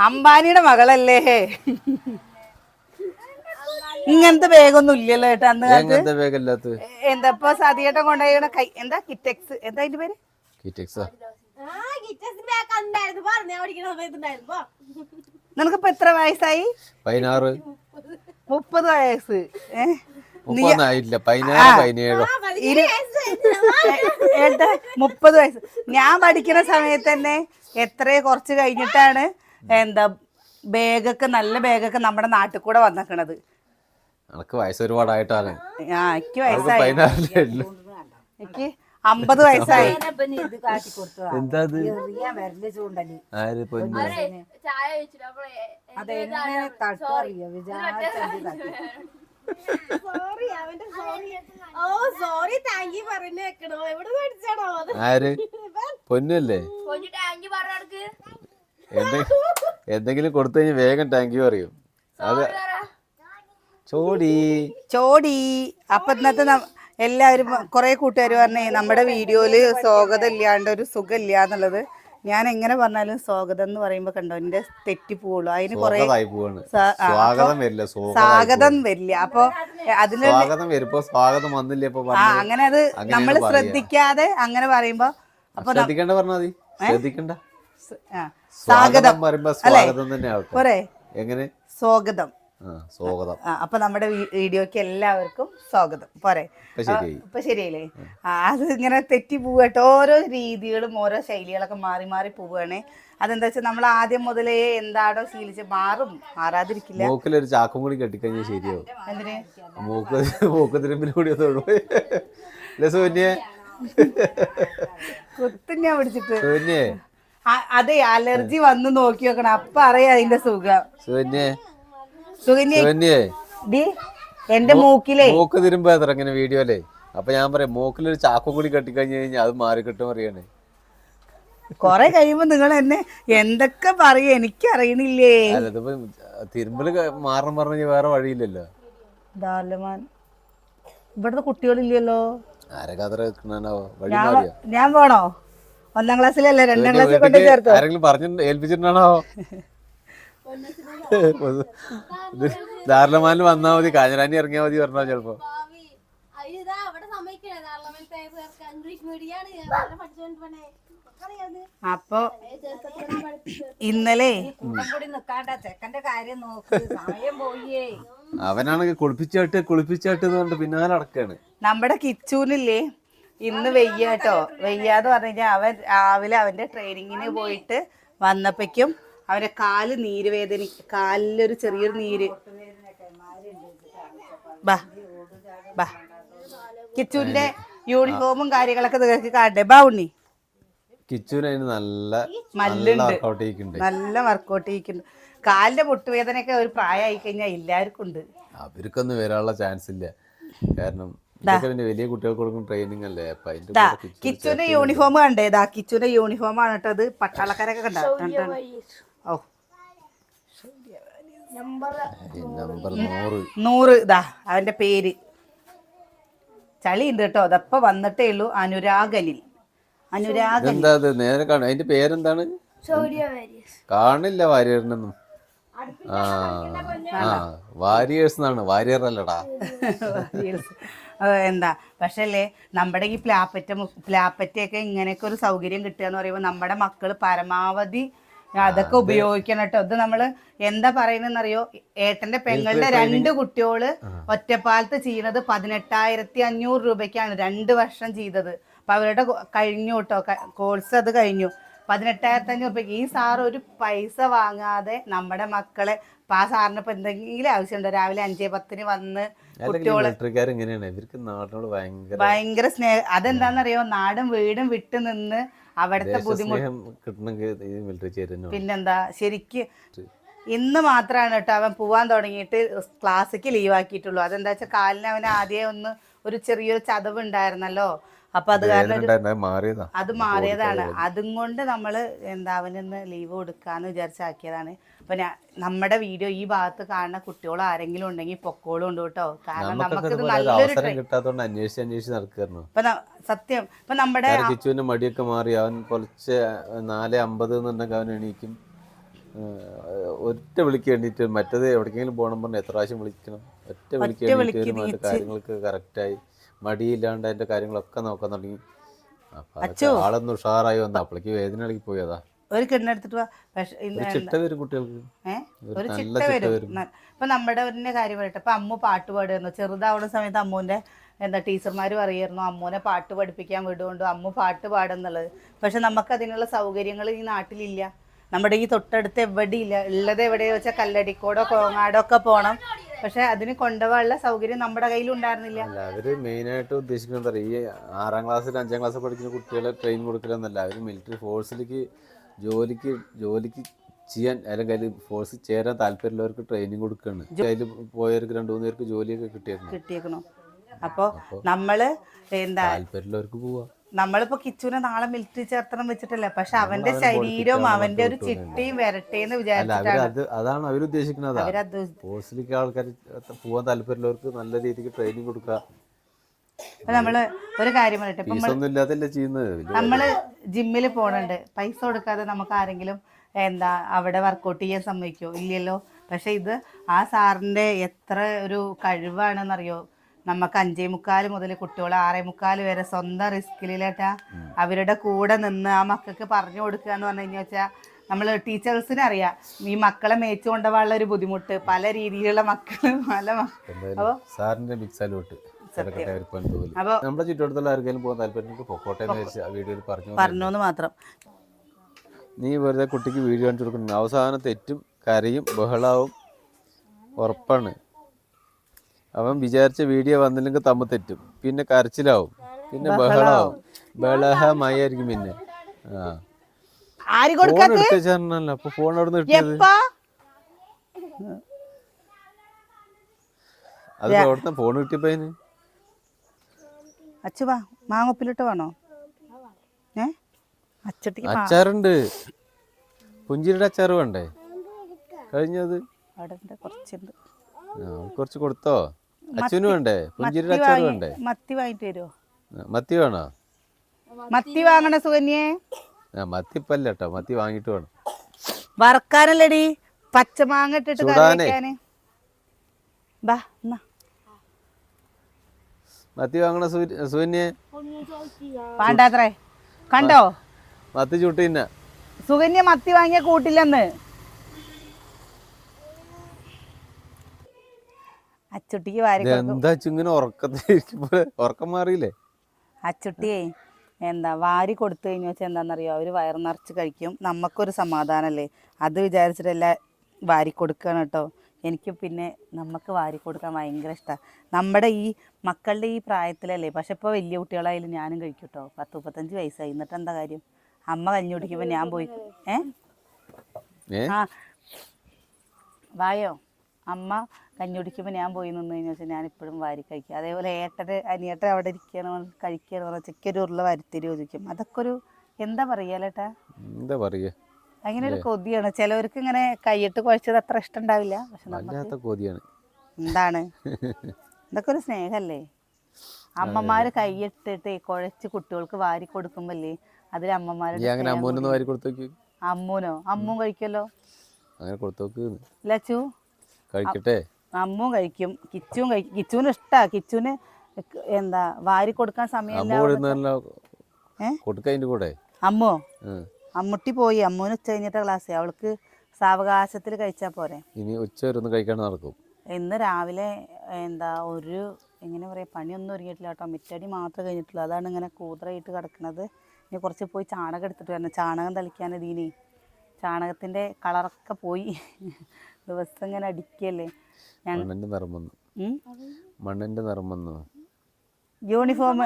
അംബാനിയുടെ മകളല്ലേ? ഇങ്ങനത്തെ ബാഗൊന്നും ഇല്ലല്ലോ ഏട്ടാ അന്ന് കാലത്ത്. എന്താ ഇപ്പൊ സതിയേട്ടൻ കൊണ്ടുപോയ കൈ എന്താ കിറ്റെക്സ്, എന്താ അതിന്റെ പേര്? നിനക്കിപ്പോ എത്ര വയസ്സായി? 16. 30 വയസ്സ്. മുപ്പതായില്ല, 16, 17. ഏട്ടാ 30 വയസ്സ്. ഞാൻ പഠിക്കുന്ന സമയത്ത് തന്നെ കുറച്ച് കഴിഞ്ഞിട്ടാണ് എന്താ ബാഗൊക്കെ, നല്ല ബാഗൊക്കെ നമ്മുടെ നാട്ടിൽ കൂടെ വന്നിക്കണത്. എനിക്ക് വയസ്സ് ഒരുപാടായിട്ടാണ്. എനിക്ക് വയസ്സായി, എനിക്ക് 50 വയസ്സായി. പൊന്നല്ലേ? എന്തെങ്കിലും കൊടുത്തു കഴിഞ്ഞാൽ വേഗം താങ്ക് യു അറിയും. അത് ചോടി. അപ്പൊ ഇന്നത്തെ എല്ലാവരും കുറെ കൂട്ടുകാർ പറഞ്ഞേ നമ്മുടെ വീഡിയോയില് സ്വാഗതം ഇല്ലാണ്ട് ഒരു സുഖം ഇല്ല എന്നുള്ളത്. ഞാൻ എങ്ങനെ പറഞ്ഞാലും സ്വാഗതം എന്ന് പറയുമ്പോ കണ്ടോ എന്റെ തെറ്റിപ്പോവുള്ളൂ. അതിന് കുറെ സ്വാഗതം വരില്ല. അപ്പൊ അതിന് അങ്ങനെ അത് നമ്മൾ ശ്രദ്ധിക്കാതെ അങ്ങനെ പറയുമ്പോ അപ്പൊ സ്വാഗതം പോരെ, സ്വാഗതം. അപ്പൊ നമ്മുടെ വീഡിയോക്ക് എല്ലാവർക്കും സ്വാഗതം പോരെ. ഇപ്പൊ ശരിയല്ലേ? അത് ഇങ്ങനെ തെറ്റി പോവട്ടോ. ഓരോ രീതികളും ഓരോ ശൈലികളൊക്കെ മാറി മാറി പോവുകയാണ്. അതെന്താ വെച്ചാൽ നമ്മൾ ആദ്യം മുതലേ എന്താണോ ശീലിച്ച് മാറാതിരിക്കില്ല. മൂക്കിലൊരു ചാക്കും കൂടി കെട്ടിക്കഴിഞ്ഞാൽ ശരിയാവും. എന്തിന്? കുത്തും ഞാൻ പിടിച്ചിട്ട്. അതെ, അലർജി വന്ന് നോക്കി നോക്കണം, അപ്പൊ അറിയാം അതിന്റെ സുഖം. എന്റെ മൂക്കിലെ മൂക്ക് തിരുമ്പോ ഇങ്ങനെ വീഡിയോയിലേ. അപ്പൊ ഞാൻ പറയാം മൂക്കിലൊരു ചാക്കും കൂടി കെട്ടിക്കഴിഞ്ഞു കഴിഞ്ഞാൽ അത് മാറി കിട്ടും അറിയാണേ. കൊറേ കഴിയുമ്പോ നിങ്ങൾ എന്നെ എന്തൊക്കെ പറയും എനിക്കറിയണില്ലേ. തിരുമ്പല് മാറണം പറഞ്ഞ വേറെ വഴിയില്ലല്ലോ. ഇവിടുത്തെ കുട്ടികളില്ലല്ലോ. ആരൊക്കെ അത്ര ഞാൻ പോണോ? 1ാം ക്ലാസ്സിലല്ലേ, 2ാം ക്ലാസ്സിൽ കൊണ്ട് ചേർത്തോ? ആരെങ്കിലും പറഞ്ഞു ഏൽപ്പിച്ചിട്ടുണ്ടാണോ? ധാരണമാനിൽ വന്നാ മതി, കാഞ്ഞിരാനി ഇറങ്ങിയാ മതി പറഞ്ഞോ ചിലപ്പോ. അപ്പൊ ഇന്നലെ അവനാണെങ്കിൽ കുളിപ്പിച്ചാട്ട് കൊണ്ട് പിന്നാലെ നടക്കാണ്. നമ്മുടെ കിച്ചൂനില്ലേ ഇന്ന് വെയ്യാട്ടോ. വെയ്യാന്ന് പറഞ്ഞു കഴിഞ്ഞാൽ അവൻ രാവിലെ അവന്റെ ട്രെയിനിങ്ങിന് പോയിട്ട് വന്നപ്പോഴേക്കും അവന്റെ കാല് നീര് വേദന, കാലിലൊരു ചെറിയൊരു നീര്. കിച്ചുവിന്റെ യൂണിഫോമും കാര്യങ്ങളൊക്കെ നിങ്ങൾക്ക് കാണണ്ടേ? ബാ ഉണ്ണി, കിച്ചുവിന് നല്ല വർക്കൗട്ട് ചെയ്യിക്കുന്നുണ്ട്. കാലിന്റെ മുട്ടുവേദനയൊക്കെ ഒരു പ്രായമായി കഴിഞ്ഞാൽ എല്ലാവർക്കും ഉണ്ട്. അവർക്കൊന്നും വരാനുള്ള ചാൻസ് ഇല്ല. കാരണം വലിയ കുട്ടികൾക്ക് കൊടുക്കുന്ന ട്രെയിനിങ് അല്ലേ. കിച്ചുവിന്റെ യൂണിഫോം കണ്ടേ? കിച്ചുവിന്റെ യൂണിഫോം ആണ് കേട്ടത്. പട്ടാളക്കാരൊക്കെ കണ്ടോ? ഓ, നമ്പർ 100. ഇതാ അവന്റെ പേര്. ചളി ഉണ്ട് കേട്ടോ. അതപ്പ വന്നിട്ടേ ഉള്ളൂ. അനുരാഗലിൽ. നേരെ കാണും. അതിന്റെ പേരെന്താണ്? കാണില്ല വാരിയറിനൊന്നും. വാരിയേഴ്സ് എന്നാണ്, വാരിയർ അല്ലടാ. എന്താ പക്ഷേ അല്ലേ നമ്മുടെ ഈ പ്ലാപ്പറ്റയൊക്കെ ഇങ്ങനെയൊക്കെ ഒരു സൗകര്യം കിട്ടുക എന്ന് പറയുമ്പോൾ നമ്മുടെ മക്കള് പരമാവധി അതൊക്കെ ഉപയോഗിക്കണം കേട്ടോ. ഇത് നമ്മള് എന്താ പറയുന്നറിയോ? ഏട്ടന്റെ പെങ്ങളുടെ 2 കുട്ടികള് ഒറ്റപ്പാലത്ത് ചെയ്യുന്നത് 18,500 രൂപയ്ക്കാണ് 2 വർഷം ചെയ്തത്. അപ്പൊ അവരുടെ കഴിഞ്ഞു കേട്ടോ, കോഴ്സ് അത് കഴിഞ്ഞു. 18,500 രൂപയ്ക്ക് ഈ സാർ ഒരു പൈസ വാങ്ങാതെ നമ്മുടെ മക്കളെ. അപ്പൊ ആ സാറിന് ഇപ്പൊ എന്തെങ്കിലും ആവശ്യമുണ്ടോ? രാവിലെ 5:10 വന്ന് കുട്ടികളെ ഭയങ്കര സ്നേഹം. അതെന്താന്നറിയോ? നാടും വീടും വിട്ടു നിന്ന് അവിടുത്തെ ബുദ്ധിമുട്ട്. പിന്നെന്താ, ശരിക്ക് ഇന്ന് മാത്രമാണ് കേട്ടോ അവൻ പോവാൻ തുടങ്ങിയിട്ട് ക്ലാസ്സിക്ക് ലീവ് ആക്കിയിട്ടുള്ളൂ. അതെന്താ വെച്ചാൽ കാലിന് അവന് ആദ്യം ഒരു ചെറിയൊരു ചതവ് ഉണ്ടായിരുന്നല്ലോ. അപ്പൊ അത് കാരണം അത് മാറിയതാണ്. അതും കൊണ്ട് നമ്മള് അവനൊന്ന് ലീവ് കൊടുക്കാന്ന് വിചാരിച്ചാക്കിയതാണ്. അപ്പൊ നമ്മുടെ വീഡിയോ ഈ ഭാഗത്ത് കാണുന്ന കുട്ടികൾ ആരെങ്കിലും ഉണ്ടെങ്കിൽ പൊക്കോളും ഉണ്ട് കേട്ടോ. കാരണം നമുക്കിത് നല്ലൊരു സത്യം. ഇപ്പൊ നമ്മുടെ മടിയൊക്കെ മാറി അവൻ കുറച്ച് 4:50 എന്നുണ്ടെങ്കിൽ അവൻ എണീക്കും. ഒറ്റ വിളിക്ക് വേണ്ടിയിട്ട് മറ്റേത് എവിടേക്കെങ്കിലും പോകണം പറഞ്ഞാൽ എത്ര പ്രാവശ്യം വിളിക്കണം. ഒറ്റ വിളിക്ക് വേണ്ടിയിട്ട് വരും. അതിൻ്റെ കാര്യങ്ങൾക്ക് കറക്റ്റായി മടിയില്ലാണ്ട് അതിൻ്റെ കാര്യങ്ങളൊക്കെ നോക്കാൻ തുടങ്ങി. അപ്പം അതൊക്കെ ആളൊന്ന് ഉഷാറായി വന്നു. അപ്പോഴേക്ക് വേദന ഇളകി പോയതാ. ഒരു കിണ്ണെടുത്തിട്ട് വാ. പക്ഷെ ഒരു ചിട്ട വരും കുട്ടികൾക്ക്. ഒരു ചിട്ട വരും. ഇപ്പൊ നമ്മുടെ തന്നെ കാര്യം പറയട്ടെ. ഇപ്പൊ അമ്മു പാട്ട് പാടുമായിരുന്നു ചെറുതാവുന്ന സമയത്ത്. അമ്മുവിന്റെ ടീച്ചർമാർ പറയായിരുന്നു അമ്മൂനെ പാട്ട് പഠിപ്പിക്കാൻ വിടുകൊണ്ട് അമ്മു പാട്ട് പാടുന്നുള്ളത്. പക്ഷെ നമുക്ക് അതിനുള്ള സൗകര്യങ്ങൾ ഈ നാട്ടിലില്ല. നമ്മുടെ ഈ തൊട്ടടുത്ത് എവിടെയില്ല. ഉള്ളത് എവിടെയാ വെച്ചാൽ കല്ലടിക്കോടോ കോങ്ങാടോ ഒക്കെ പോകണം. പക്ഷെ അതിന് കൊണ്ടുപോകാനുള്ള സൗകര്യം നമ്മുടെ കയ്യിൽ ഉണ്ടായിരുന്നില്ല. അല്ല, അവര് മെയിനായിട്ട് ഉദ്ദേശിക്കുന്നത് ഈ 6ാം ക്ലാസ്സിൽ 5ാം ക്ലാസ്സിൽ പഠിക്കുന്ന കുട്ടികളെ ട്രെയിൻ കൊടുക്കില്ലെന്നല്ല. അവർ മിലിറ്ററി ഫോഴ്സിലേക്ക് ജോലിക്ക് ചെയ്യാൻ അല്ലെങ്കിൽ അതിൽ ഫോഴ്സിൽ ചേരാൻ താല്പര്യമുള്ളവർക്ക് ട്രെയിനിങ് കൊടുക്കുകയാണ്. അതിൽ പോയവർക്ക് 2-3 പേർക്ക് ജോലിയൊക്കെ കിട്ടിയേക്കണോ. അപ്പോൾ നമ്മള് എന്താ താല്പര്യമുള്ളവർക്ക് പോവാ. നമ്മളിപ്പോ കിച്ചുവിനെ നാളെ മിലിറ്ററി ചേർത്തണം വെച്ചിട്ടല്ല. പക്ഷെ അവന്റെ ശരീരവും അവന്റെ ഒരു ചിട്ടയും വരട്ടേന്ന് വിചാരിച്ചിട്ടാണ്. അതാണ് അവരുദ്ദേശിക്കുന്നത്. ഫോഴ്സിലേക്ക് ആൾക്കാർ പോവാൻ താല്പര്യമുള്ളവർക്ക് നല്ല രീതിക്ക് ട്രെയിനിങ് കൊടുക്കുക. നമ്മള് ഒരു കാര്യം പറയട്ടെ. നമ്മള് ജിമ്മിൽ പോണുണ്ട്. പൈസ കൊടുക്കാതെ നമുക്ക് ആരെങ്കിലും അവിടെ വർക്കൗട്ട് ചെയ്യാൻ സമ്മതിക്കോ? ഇല്ലല്ലോ. പക്ഷെ ഇത് ആ സാറിന്റെ എത്ര ഒരു കഴിവാണെന്നറിയോ. നമുക്ക് 5:45 മുതൽ കുട്ടികൾ 6:45 വരെ സ്വന്തം റിസ്കിലേട്ടാ അവരുടെ കൂടെ നിന്ന് ആ മക്കൾക്ക് പറഞ്ഞു കൊടുക്കുക എന്ന് പറഞ്ഞു കഴിഞ്ഞാൽ നമ്മൾ ടീച്ചേഴ്സിന് അറിയാം ഈ മക്കളെ മേച്ചു കൊണ്ടുപോകാനുള്ള ഒരു ബുദ്ധിമുട്ട്. പല രീതിയിലുള്ള മക്കള് അപ്പോൾ സാറിന്റെ ബിഗ് സല്യൂട്ട്. അപ്പോൾ നമ്മുടെ ചുറ്റുവട്ടത്തുള്ള ആർക്കെങ്കിലും പോകാൻ താല്പര്യം പൊക്കോട്ടെ വീഡിയോയിൽ പറഞ്ഞോന്ന് മാത്രം. നീ വെറുതെ കുട്ടിക്ക് വീഡിയോ കാണിച്ചു കൊടുക്കുന്നു. അവസാനം തെറ്റും കരയും ബഹളാവും ഉറപ്പാണ്. അവൻ വിചാരിച്ച വീഡിയോ വന്നില്ലെങ്കിൽ തമ്മിൽ തെറ്റും. പിന്നെ കരച്ചിലാവും. പിന്നെ ബഹളാവും. ബഹളമായിരിക്കും. പിന്നെ ഫോൺ എടുത്തേച്ചാണല്ലോ. അപ്പൊ ഫോൺ അവിടെ നിന്ന് കിട്ടിയത് അത് അവിടുത്തെ ഫോൺ കിട്ടിയപ്പോ അതിന് അച്ചുവാ മാങ്ങൊപ്പിലിട്ട് വേണോ? അച്ചാറുണ്ട്. പുഞ്ചിരിയുടെ അച്ചാറ് വേണ്ടേ? കഴിഞ്ഞത് കുറച്ച് കൊടുത്തോ? അച്ഛനും വേണ്ടേ? പുഞ്ചിരിയുടെ അച്ചാറ് വേണ്ടേ? മത്തി വാങ്ങിട്ട് വരുമോ? മത്തി വേണോ? മത്തി വാങ്ങണ സുകന്യേ. മത്തിപ്പല്ല കേട്ടോ, മത്തി വാങ്ങിട്ട് വേണം. വറക്കാനല്ലടി, പച്ചമാങ്ങ ഇട്ടിട്ട് മത്തി വാങ്ങണ സുകന്യെ. വേണ്ടാത്രേ. കണ്ടോ മത്തി ചുട്ടി തിന്ന. സുകന്യ മത്തി വാങ്ങിയ കൂട്ടില്ലെന്ന്. അച്ചുട്ടിക്ക് ഉറക്കം മാറിയില്ലേ? അച്ചുട്ടിയെ വാരി കൊടുത്തു കഴിഞ്ഞു വെച്ചാൽ എന്താണെന്നറിയോ, അവർ വയറ് നിറച്ച് കഴിക്കും. നമുക്കൊരു സമാധാനമല്ലേ, അത് വിചാരിച്ചിട്ടെല്ലാം വാരി കൊടുക്കുകയാണ് കേട്ടോ. എനിക്ക് പിന്നെ നമുക്ക് വാരി കൊടുക്കാൻ ഭയങ്കര ഇഷ്ടമാണ്. നമ്മുടെ ഈ മക്കളുടെ ഈ പ്രായത്തിലല്ലേ. പക്ഷെ ഇപ്പോൾ വലിയ കുട്ടികളായാലും ഞാനും കഴിക്കും കേട്ടോ. 10-35 വയസ്സായി. എന്നിട്ട് എന്താ കാര്യം? അമ്മ കഞ്ഞി കുടിക്കുമ്പോൾ ഞാൻ പോയി വായോ അമ്മ കഞ്ഞി കുടിക്കുമ്പോൾ ഞാൻ പോയി നിന്ന് കഴിഞ്ഞാൽ വെച്ചാൽ ഞാനിപ്പോഴും വാരി കഴിക്കും. അതേപോലെ അനിയേട്ടൻ അവിടെ ഇരിക്കുകയാണ് കഴിക്കുകയെന്ന് പറഞ്ഞാൽ ചെക്കൊരു ഉരുള വരുത്തിരി ചോദിക്കും. അതൊക്കെ ഒരു എന്താ പറയാലേട്ടാ, എന്താ പറയുക, അങ്ങനെ ഒരു കൊതിയാണ്. ചിലവർക്ക് ഇങ്ങനെ കൈയിട്ട് കുഴച്ചത് അത്ര ഇഷ്ടം ഉണ്ടാവില്ല. പക്ഷെ കൊതിയാണ്. എന്താണ് ഇതൊക്കെ ഒരു സ്നേഹമല്ലേ. അമ്മമാര് കൈയിട്ടിട്ട് കുഴച്ച് കുട്ടികൾക്ക് വാരി കൊടുക്കുമ്പല്ലേ അതിൽ അമ്മമാരുടെ അമ്മൂനോ അമ്മും കഴിക്കല്ലോ. ലച്ചു കഴിക്കട്ടെ. അമ്മും കഴിക്കും, കിച്ചുവും കഴിക്കും. കിച്ചുവിന് ഇഷ്ടാ. കിച്ചുവിന് വാരി കൊടുക്കാൻ സമയമില്ല. അമ്മോ അമ്മുട്ടി പോയി. അമ്മൂന് ഉച്ച കഴിഞ്ഞിട്ട് ക്ലാസ്. അവൾക്ക് സാവകാശത്തിൽ കഴിച്ചാ പോരെ. ഇനി ഉച്ച കഴിക്കാൻ നടക്കും. ഇന്ന് രാവിലെ ഒരു എങ്ങനെ പറയാ, പണിയൊന്നും ഒരുങ്ങിയിട്ടില്ല കേട്ടോ. മിറ്റടി മാത്രമേ കഴിഞ്ഞിട്ടുള്ളൂ. അതാണ് ഇങ്ങനെ കൂതറയിട്ട് കിടക്കുന്നത്. ഇനി കുറച്ച് പോയി ചാണകം എടുത്തിട്ട് വരണം. ചാണകം തളിക്കാൻ ഇതിന് ചാണകത്തിന്റെ കളറൊക്കെ പോയി. ദിവസം ഇങ്ങനെ അടിക്കല്ലേ. യൂണിഫോം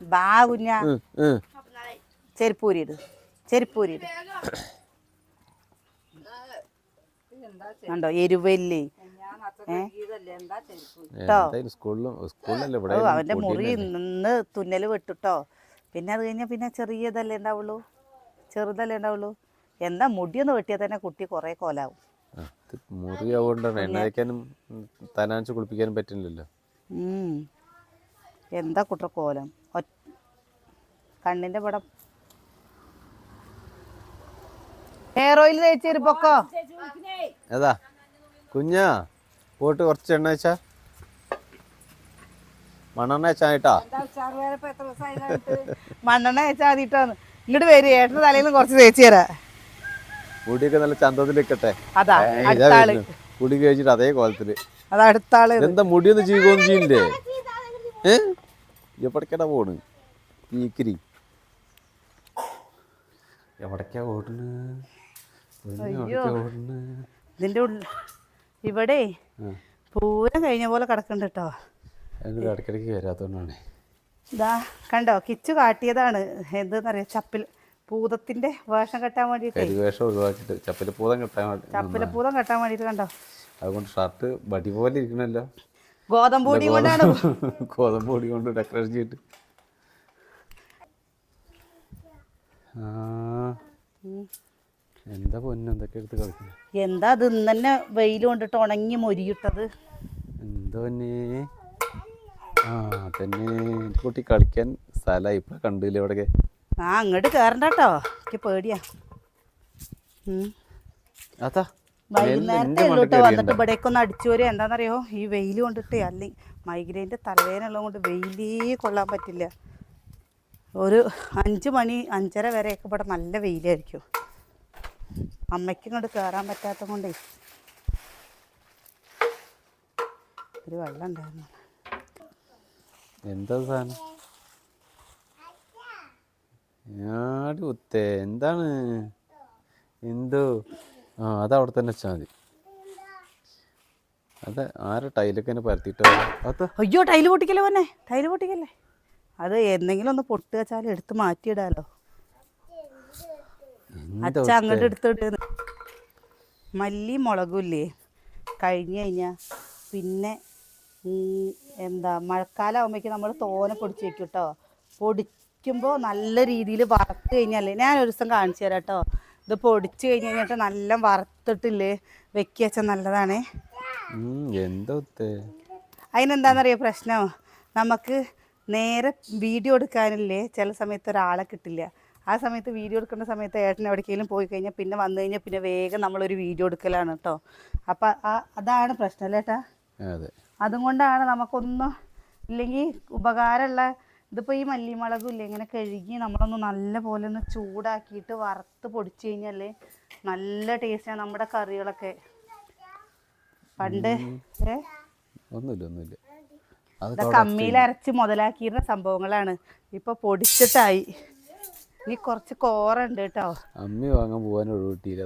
ബാ കുഞ്ഞാ. ചെരുപ്പൂരിട് കണ്ടോ എരുവല്ലേ. അവന്റെ മുറി നിന്ന് തുന്നല് വെട്ടുട്ടോ. പിന്നെ അത് കഴിഞ്ഞാൽ പിന്നെ ചെറിയതല്ലേ ഉണ്ടാവുള്ളൂ, ചെറുതല്ലേ ഉണ്ടാവുള്ളൂ. എന്താ മുടിയൊന്ന് വെട്ടിയാൽ തന്നെ കുട്ടി കുറെ കോലാവും. കുളിപ്പിക്കാനും പറ്റില്ലല്ലോ. എന്താ കുട്ട കോലം. കണ്ണിന്റെ പടം ഹെയർ ഓയിൽ തേച്ച് പൊക്കോ. ഏതാ കുഞ്ഞാ പോയിട്ട് കുറച്ച് എണ്ണ വെച്ചാ മണ്ണെണ്ണ വെച്ചായിട്ടാ. മണ്ണെണ്ണ വെച്ചാൽ മതിട്ടാന്ന്. ഇങ്ങോട്ട് വരും, ഏട്ടന്റെ തലയിൽ നിന്ന് കുറച്ച് തേച്ച് തരാ. മുടിയൊക്കെ നല്ല ചന്തത്തിൽ നിൽക്കട്ടെ. അതാ അടുത്ത ആള്. മുടി കഴിച്ചിട്ട് അതേ കോലത്തില്. അതാ അടുത്ത ആള്. എന്താ മുടിയൊന്നും ചെയ്യുകയൊന്നും ചെയ്യില്ലേ? എവിടേക്കാ പോണ് തീക്കിരി? എവിടേക്കാ ഓടുന്നു? ഇതിന്റെ ഇവിടെ പൂരം കഴിഞ്ഞ പോലെ കിടക്കുന്നുണ്ട് കേട്ടോ. ഇടയ്ക്കിടയ്ക്ക് വരാത്തോണ്ടാണ്. ഇതാ കണ്ടോ, കിച്ചു കാട്ടിയതാണ്. എന്താന്നറിയാം, പൂതത്തിന്റെ വേഷം കെട്ടാൻ വേണ്ടിട്ട്. വേഷം ഒഴിവാക്കിട്ട് ചപ്പലപ്പൂതം കെട്ടാൻ വേണ്ടിട്ട് കണ്ടോ. അതുകൊണ്ട് ഷർട്ട് ബടി പോലെ ഇരിക്കണല്ലോ. ഗോതമ്പൊടി കൊണ്ടാണ്. ഗോതമ്പൊടി കൊണ്ട് ഡെക്കറേഷൻ ചെയ്തിട്ട്. എന്താ പൊന്നു എന്തൊക്കെ എടുത്ത് കളിക്കുന്നത്? എന്താ അത് ഇന്ന് തന്നെ വെയിൽ കൊണ്ടിട്ട് ഉണങ്ങി മൊരിയിട്ടത്. എന്താ പൊന്നേ? തന്നെ കുട്ടി കളിക്കാൻ സ്ഥലമായി ഇപ്പൊ കണ്ടില്ല എവിടെയൊക്കെ. അങ്ങോട്ട് കേറണ്ട കേട്ടോ, എനിക്ക് പേടിയാ. അതാ വൈകുന്നേരത്തെ ഉള്ളൂട്ടോ വന്നിട്ട് ഇവിടേക്ക് ഒന്ന് അടിച്ചു വരും. എന്താണെന്നറിയോ, ഈ വെയിൽ കൊണ്ടിട്ട് അല്ലെങ്കിൽ മൈഗ്രൈൻ്റെ തലവേദനയുള്ളത് കൊണ്ട് വെയിലേ കൊള്ളാൻ പറ്റില്ല. ഒരു 5 മണി 5:30 വരെയൊക്കെ ഇവിടെ നല്ല വെയിലായിരിക്കും. അമ്മയ്ക്കും ഇങ്ങോട്ട് കയറാൻ പറ്റാത്ത കൊണ്ടേ ഒരു വെള്ളം ഉണ്ടായിരുന്നു. എന്താ സാധനം? കുത്തേ എന്താണ്? എന്തോ അതവിടെ തന്നെ വെച്ചാൽ മതി. അത് ആരെ ടൈലൊക്കെ തന്നെ പരത്തിയിട്ടോ? അയ്യോ, ടൈല് പൊട്ടിക്കല്ലേ പോന്നെ, ടൈല് പൊട്ടിക്കല്ലേ. അത് എന്തെങ്കിലും ഒന്ന് പൊട്ടി വെച്ചാൽ എടുത്ത് മാറ്റിയിടാലോ. അച്ഛ അങ്ങോട്ട് എടുത്തിട്ട്. മല്ലി മുളകും ഇല്ലേ, കഴിഞ്ഞ് കഴിഞ്ഞാൽ പിന്നെ എന്താ മഴക്കാലം ആകുമ്പോഴേക്കും നമ്മൾ തോനെ പൊടിച്ച് വെക്കും കേട്ടോ. പൊടിക്കുമ്പോൾ നല്ല രീതിയിൽ വറുത്ത് കഴിഞ്ഞാലേ, ഞാനൊരു ദിവസം കാണിച്ചു തരാം കേട്ടോ. ഇത് പൊടിച്ച് കഴിഞ്ഞ് കഴിഞ്ഞിട്ട് നല്ല വറുത്തിട്ടില്ലേ വെക്കി വെച്ചാൽ നല്ലതാണേ. അതിനെന്താണെന്നറിയോ പ്രശ്നം? നമുക്ക് നേരെ വീഡിയോ എടുക്കാനില്ലേ ചില സമയത്ത് ഒരാളെ കിട്ടില്ല. ആ സമയത്ത് വീഡിയോ എടുക്കുന്ന സമയത്ത് ഏട്ടൻ എവിടേക്കെങ്കിലും പോയി കഴിഞ്ഞാൽ പിന്നെ വന്നു കഴിഞ്ഞാൽ പിന്നെ വേഗം നമ്മളൊരു വീഡിയോ എടുക്കലാണ് കേട്ടോ. അപ്പം അതാണ് പ്രശ്നം അല്ലേ ഏട്ടാ? അതുകൊണ്ടാണ് നമുക്കൊന്നും ഇല്ലെങ്കിൽ ഉപകാരമുള്ള ഇതിപ്പോൾ ഈ മല്ലിമുളകും ഇല്ലേ ഇങ്ങനെ കഴുകി നമ്മളൊന്ന് നല്ല പോലെ ഒന്ന് ചൂടാക്കിയിട്ട് വറുത്ത് പൊടിച്ച് കഴിഞ്ഞാൽ നല്ല ടേസ്റ്റാണ് നമ്മുടെ കറികളൊക്കെ. പണ്ട് കമ്മിയിൽ അരച്ച് മുതലാക്കിയിരുന്ന സംഭവങ്ങളാണ് ഇപ്പോൾ പൊടിച്ചിട്ടായി. ഇനി കുറച്ച് കോറുണ്ട് കേട്ടോ. അമ്മി വാങ്ങാൻ പോകാൻ ഒഴിവിട്ടില്ല.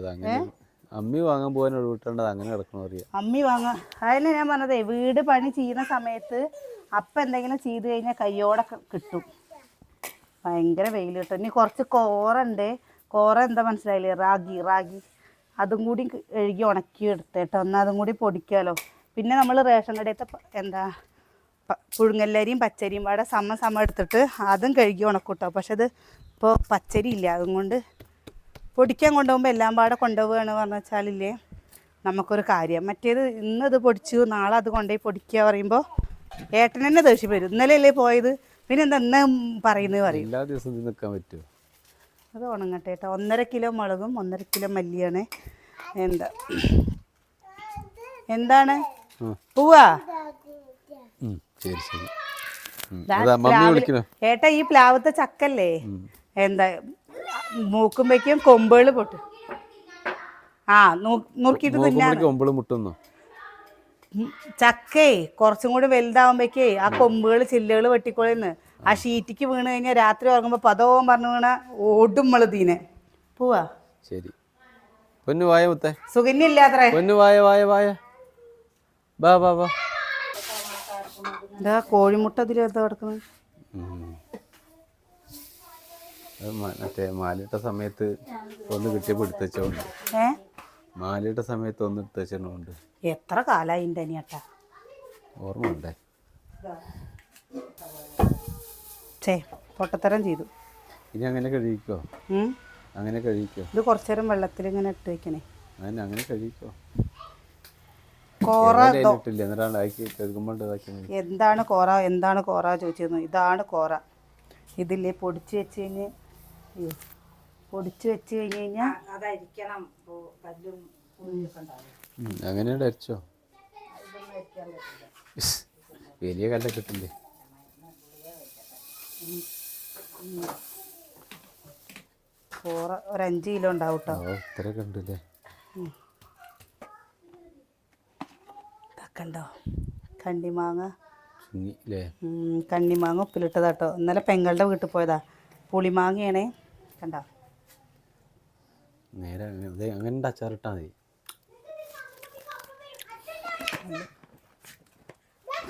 അമ്മി വാങ്ങാൻ പോകാൻ ഒഴിവിട്ടേണ്ടത് അങ്ങനെ കിടക്കണം അറിയാം. അമ്മി വാങ്ങാൻ അതിന് ഞാൻ പറഞ്ഞതേ, വീട് പണി ചെയ്യുന്ന സമയത്ത് അപ്പം എന്തെങ്കിലും ചെയ്ത് കഴിഞ്ഞാൽ കയ്യോടെ കിട്ടും. ഭയങ്കര വെയിൽ കിട്ടും. ഇനി കുറച്ച് കോറുണ്ട്. കോറ എന്താ മനസ്സിലായില്ലേ? റാഗി അതും കൂടി കഴുകി ഉണക്കി എടുത്തേട്ടോ. എന്നാൽ അതും കൂടി പൊടിക്കാമല്ലോ. പിന്നെ നമ്മൾ റേഷൻ കടയത്തെ എന്താ പുഴുങ്ങല്ലരിയും പച്ചരിയും പാടെ സമ എടുത്തിട്ട് അതും കഴുകി ഉണക്കൂട്ടോ. പക്ഷെ അത് ഇപ്പോൾ പച്ചരി ഇല്ല, അതുകൊണ്ട് പൊടിക്കാൻ കൊണ്ടുപോകുമ്പോൾ എല്ലാം പാടെ കൊണ്ടുപോവുകയാണ് പറഞ്ഞു വെച്ചാലില്ലേ നമുക്കൊരു കാര്യം. മറ്റേത് ഇന്നത് പൊടിച്ചു നാളെ അത് കൊണ്ടുപോയി പൊടിക്കുക പറയുമ്പോൾ ഏട്ടൻ തന്നെ ദേഷ്യം വരും. ഇന്നലെ അല്ലേ പോയത്, പിന്നെ എന്താ ഇന്ന് പറയുന്നത് പറയും. എല്ലാ ദിവസവും നിൽക്കാൻ പറ്റുമോ? അത് ഉണങ്ങട്ടെ കേട്ടോ. 1.5 കിലോ മുളകും 1.5 കിലോ മല്ലിയാണ്. എന്താണ് പോവാ? ശരി ശരി. ഏട്ടാ ഈ പ്ലാവത്തെ ചക്കല്ലേ എന്താ മൂക്കുമ്പോഴേക്കും കൊമ്പുകൾ പൊട്ടും. നുറുക്കിയിട്ട് തിന്നാ ചക്കേ കുറച്ചും കൂടി വലുതാവുമ്പോഴേക്കേ ആ കൊമ്പുകൾ ചില്ലുകൾ വെട്ടിക്കൊള്ളുന്ന്. ആ ഷീറ്റിക്ക് വീണ് കഴിഞ്ഞാൽ രാത്രി ഉറങ്ങുമ്പോൾ പദവും പറഞ്ഞു വീണ ഓടും മളുതീനെ. പോവാ? ശരി. പൊന്നു വായ മുത്തേ. സുകന്യല്ലാത്രേ. പൊന്നു വായ വായ വായ. ബാ ബാ ബാ. എന്താ കോഴിമുട്ട ഇതിലെന്താ കിടക്കുന്നത്? മറ്റേ മാലിട്ട സമയത്ത് ഒന്ന് കിട്ടിയപ്പോൾ എടുത്തുവെച്ചോണ്ട്. മാലിട്ട സമയത്ത് ഒന്ന് എടുത്തുവെച്ചോണ്ട്. എത്ര കാലായി എൻ്റെ അനിയേട്ടാ? ഓർമ്മ ഉണ്ടേ? പൊട്ടത്തരം ചെയ്തു. ഇനി അങ്ങനെ കഴിക്കോ? അങ്ങനെ കഴിക്കോ? ഇത് കുറച്ചു നേരം വെള്ളത്തിൽ ഇങ്ങനെ ഇട്ട് വെക്കണേ. അങ്ങനെ കഴിക്കോ? എന്താണ് കോറ എന്താണ് കോറ ചോദിച്ചിരുന്നു. ഇതാണ് കോറ. ഇതില്ലേ പൊടിച്ച് വെച്ച് കഴിഞ്ഞ് പൊടിച്ച് വെച്ച് കഴിഞ്ഞ് കഴിഞ്ഞാൽ അതരിക്കണം കല്ലും പുളിയൊക്കെ ഉണ്ടാവും. അങ്ങനെയാണ് അരിച്ചോ? വലിയ കല്ലൊക്കെ കിട്ടില്ലേ? ചോറ് ഒരു 5 കിലോ ഉണ്ടാവും കേട്ടോ. ഇത്രയൊക്കെ ഉണ്ടല്ലേ? ഇതൊക്കെ ഉണ്ടോ കണ്ണിമാങ്ങ? ചുങ്ങില്ലേ? കണ്ണിമാങ്ങ ഉപ്പിലിട്ടതാ കേട്ടോ. ഇന്നലെ പെങ്ങളുടെ വീട്ടിൽ പോയതാ. പുളിമാങ്ങയാണേ, കണ്ടോ? നേരെ അങ്ങനെ അച്ചാറിട്ടാ മതി.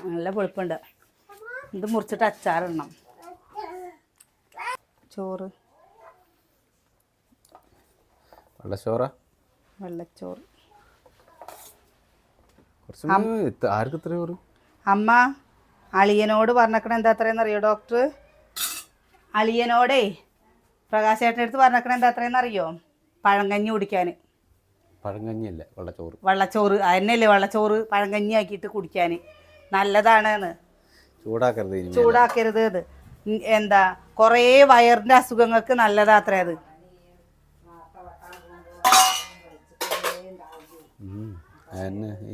നല്ല പുളിപ്പുണ്ട്. ഇത് മുറിച്ചിട്ട് അച്ചാറിടണം. ചോറ്, വെള്ളച്ചോറാ? വെള്ളച്ചോറ്. കുറച്ച് ആർക്ക് ഇത്ര ചോറ്? അമ്മ അളിയനോട് പറഞ്ഞേക്കണ എന്താ അത്രയെന്ന് അറിയോ ഡോക്ടർ? അളിയനോടേ പ്രകാശേട്ടൻ്റെ അടുത്ത് പറഞ്ഞേക്കണ എന്താ അത്രയെന്ന് അറിയോ? പഴങ്കഞ്ഞി കുടിക്കാൻ. പഴങ്കഞ്ഞിയല്ല, വെള്ളച്ചോറ്. വെള്ളച്ചോറ് അതന്നെയല്ലേ, വെള്ളച്ചോറ് പഴങ്കഞ്ഞി ആക്കിയിട്ട് കുടിക്കാൻ നല്ലതാണെന്ന്. ചൂടാക്കരുത്. അത് എന്താ കുറേ വയറിൻ്റെ അസുഖങ്ങൾക്ക് നല്ലതാ അത്രേ അത്.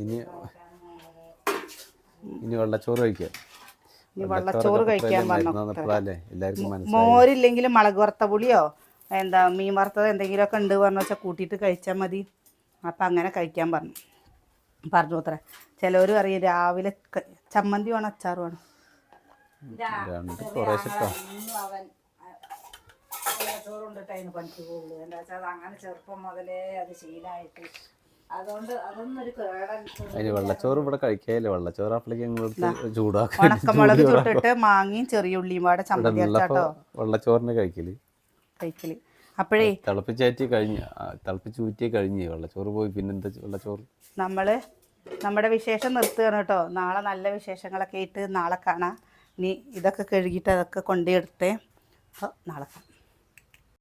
ഇനി വെള്ളച്ചോറ് കഴിക്കാം. വെള്ളച്ചോറ് കഴിക്കാൻ പറഞ്ഞു. മോരില്ലെങ്കിലും മുളക് വറുത്ത പുളിയോ എന്താ മീൻ വറുത്തത് എന്തെങ്കിലുമൊക്കെ ഉണ്ട് പറഞ്ഞു വെച്ചാൽ കൂട്ടിയിട്ട് കഴിച്ചാൽ മതി. അപ്പം അങ്ങനെ കഴിക്കാൻ പറഞ്ഞു അത്ര. ചിലവർ പറയും രാവിലെ ചമ്മന്തി വേണം അച്ചാറ് വേണം. ചോറുണ്ടിട്ടായിരുന്നു പണിക്ക് പോകുള്ളൂ. എന്താ വെച്ചാൽ അങ്ങനെ ചെറുപ്പം മുതലേ അത് ശീലമായിട്ട് അതുകൊണ്ട് അതൊന്നും ഒരു കേട. വെള്ളച്ചോറ് ഇവിടെ കഴിക്കാല്ലേ? വെള്ളച്ചോറ് അപ്പോഴേക്കും ചൂടാക്കി ഉണക്കമുളക് ചുട്ടിട്ട് മാങ്ങയും ചെറിയ ഉള്ളിയും പാടെ ചമ്മന്തി അരച്ചാട്ടോ വെള്ളച്ചോറിന് കഴിക്കല്. അപ്പോഴേ തിളപ്പിച്ച് ഊറ്റിയെ കഴിഞ്ഞ് വെള്ളച്ചോറ് പോയി. പിന്നെന്താ വെള്ളച്ചോറ്? നമ്മുടെ വിശേഷം നിർത്തുകയാണ് കേട്ടോ. നാളെ നല്ല വിശേഷങ്ങളൊക്കെ ആയിട്ട് നാളെ കാണാം. ഇനി ഇതൊക്കെ കഴുകിയിട്ട് അതൊക്കെ കൊണ്ടുപോയി എടുത്തേ. അപ്പോൾ നാളെ കാണാം.